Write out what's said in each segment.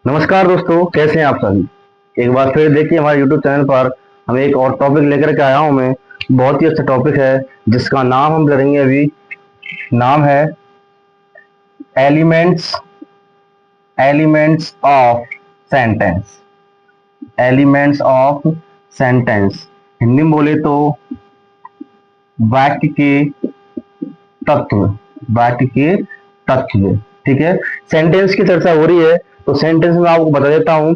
नमस्कार दोस्तों, कैसे हैं आप सभी। एक बार फिर देखिए हमारे YouTube चैनल पर हम एक और टॉपिक लेकर के आया हूं मैं। बहुत ही अच्छा टॉपिक है जिसका नाम हम करेंगे अभी। नाम है elements elements of sentence. Elements of sentence Hindi में बोले तो वाक्य के तत्व। वाक्य के तत्व, ठीक है। सेंटेंस की चर्चा हो रही है तो सेंटेंस में आपको बता देता हूं।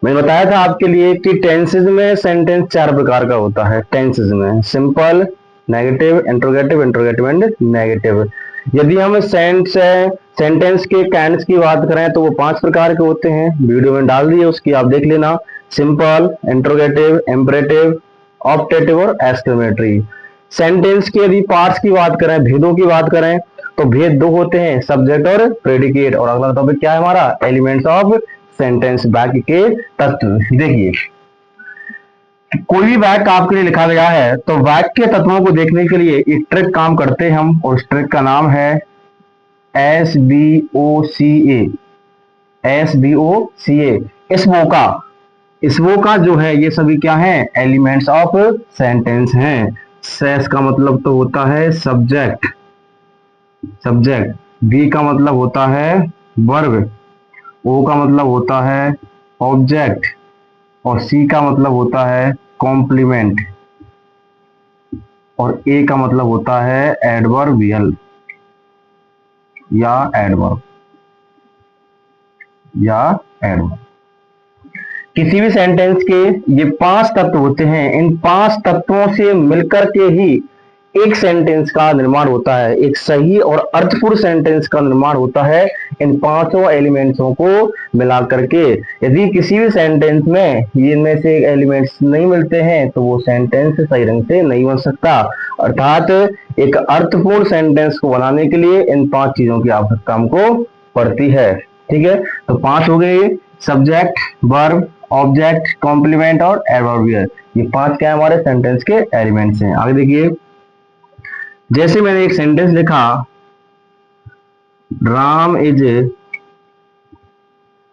मैंने बताया था आपके लिए कि टेंसेज में सेंटेंस चार प्रकार का होता है। टेंसेज में simple, negative, interrogative, interrogative and negative. यदि हम सेंटेंस के काइंड्स की बात करें तो वो पांच प्रकार के होते हैं। वीडियो में डाल दिए, उसकी आप देख लेना। सिंपल, इंट्रोगेटिव, इम्परेटिव, ऑप्टेटिव और एक्सक्लेमेटरी। सेंटेंस के यदि पार्ट्स की बात करें, भेदों की बात करें, तो भेद दो होते हैं, सब्जेक्ट और प्रेडिकेट। और अगला टॉपिक क्या है हमारा, एलिमेंट्स ऑफ सेंटेंस, वाक्य के तत्व। देखिए कोई भी वाक्य आपके लिए लिखा गया है तो वाक्य के तत्वों को देखने के लिए एक ट्रिक काम करते हैं हम, और उस ट्रिक का नाम है SVOCA। SVOCA, इसवो का जो है ये सभी क्या है, एलिमेंट्स ऑफ सेंटेंस हैं। सेस का मतलब तो होता है सब्जेक्ट। बी का मतलब होता है वर्ब। ओ का मतलब होता है ऑब्जेक्ट। और सी का मतलब होता है कॉम्प्लीमेंट। और ए का मतलब होता है एडवर्बियल या एडवर्ब या एडवर्ब। किसी भी सेंटेंस के ये पांच तत्व होते हैं। इन पांच तत्वों से मिलकर के ही एक सेंटेंस का निर्माण होता है। एक सही और अर्थपूर्ण सेंटेंस का निर्माण होता है इन पांचों एलिमेंट्सों को मिला करके। यदि किसी भी सेंटेंस में इनमें से एलिमेंट्स नहीं मिलते हैं तो वो सेंटेंस सही ढंग से नहीं बन सकता। अर्थात एक अर्थपूर्ण सेंटेंस को बनाने के लिए इन पांच चीजों की आवश्यकता हमको पड़ती है। ठीक है, तो पांच हो गए, सब्जेक्ट, वर्ब, ऑब्जेक्ट, कॉम्प्लीमेंट और एडवर्बियल। ये पांच क्या है, हमारे सेंटेंस के एलिमेंट्स हैं। आगे देखिए, जैसे मैंने एक सेंटेंस लिखा, Ram is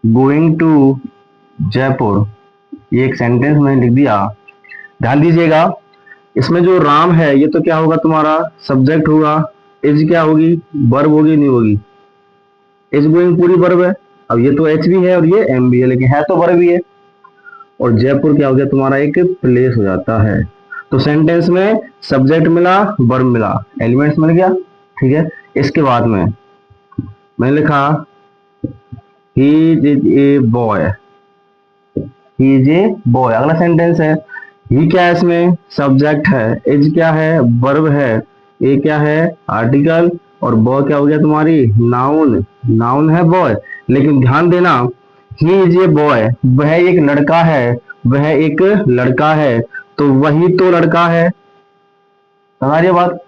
going to Jaipur. ये एक सेंटेंस मैंने लिख दिया। ध्यान दीजिएगा, इसमें जो राम है ये तो क्या होगा, तुम्हारा सब्जेक्ट होगा। इज क्या होगी, वर्ब होगी, नहीं होगी। इज गोइंग पूरी वर्ब है। अब ये तो एच भी है और ये एम भी है, लेकिन है तो वर्ब भी है। और जयपुर क्या हो गया, तुम्हारा एक प्लेस हो जाता है। तो सेंटेंस में सब्जेक्ट मिला, वर्ब मिला, एलिमेंट्स मिल गया। ठीक है, इसके बाद में मैंने लिखा he is a boy. He is a boy, अगला सेंटेंस है। ही क्या है, इसमें सब्जेक्ट है। इज क्या है, वर्ब है। ए क्या है, आर्टिकल। और बॉय क्या हो गया, तुम्हारी नाउन। नाउन है बॉय। लेकिन ध्यान देना, ही इज ए बॉय, वह एक लड़का है। वह एक लड़का है, तो वही तो लड़का है। समझिए बात,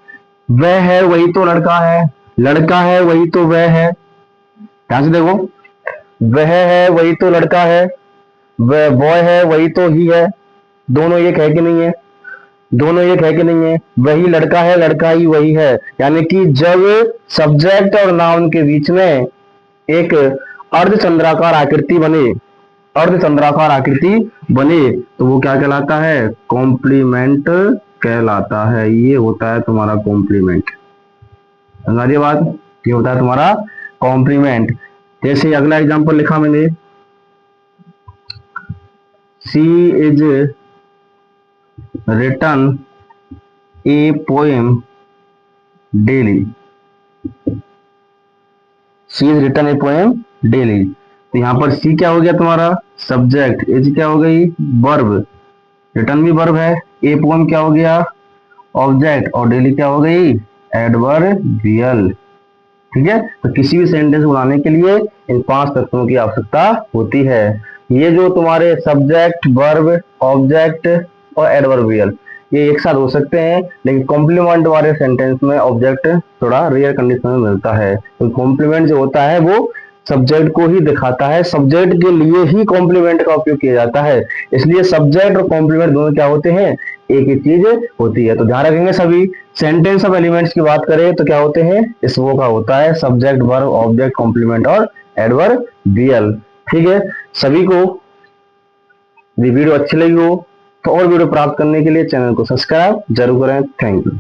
वह है वही तो लड़का है, लड़का है वही तो वह है। ध्यान से देखो, वह है वही तो लड़का है, वह बॉय है वही तो ही है। दोनों एक है कि नहीं है, दोनों एक है कि नहीं है। वही लड़का है, लड़का ही वही है। यानी कि जब सब्जेक्ट और नाउन के बीच में एक अर्धचंद्राकार आकृति बने, अर्धचंद्राकार आकृति बने, तो वो क्या कहलाता है, कॉम्प्लीमेंट कहलाता है। ये होता है तुम्हारा कॉम्प्लीमेंट। समझिए बात, ये होता है तुम्हारा कॉम्प्लीमेंट। जैसे अगला एग्जांपल लिखा मैंने, she is written a poem daily. She is written a poem daily. तो यहां पर सी क्या हो गया, तुम्हारा सब्जेक्ट। इज क्या हो गई, वर्ब। रिटन भी वर्ब है। ए पोएम क्या हो गया, ऑब्जेक्ट। और डेली क्या हो गई, एडवर्बियल। ठीक है, तो किसी भी सेंटेंस बनाने के लिए इन पांच तत्वों की आवश्यकता होती है। ये जो तुम्हारे सब्जेक्ट, वर्ब, ऑब्जेक्ट और एडवर्बियल, ये एक साथ हो सकते हैं, लेकिन कॉम्प्लीमेंट वाले सेंटेंस में ऑब्जेक्ट थोड़ा रेयर कंडीशन में मिलता है। तो कॉम्प्लीमेंट जो होता है वो सब्जेक्ट को ही दिखाता है, सब्जेक्ट के लिए ही कॉम्प्लीमेंट का उपयोग किया जाता है। इसलिए सब्जेक्ट और कॉम्प्लीमेंट दोनों क्या होते हैं, एक ही चीज होती है। तो ध्यान रखेंगे सभी, सेंटेंस ऑफ एलिमेंट्स की बात करें तो क्या होते हैं, इसवो का होता है सब्जेक्ट, वर्ब, ऑब्जेक्ट, कॉम्प्लीमेंट और एडवर्बियल। ठीक है, सभी को ये वीडियो अच्छी लगी हो तो और वीडियो प्राप्त करने के लिए चैनल को सब्सक्राइब जरूर करें। Thank you.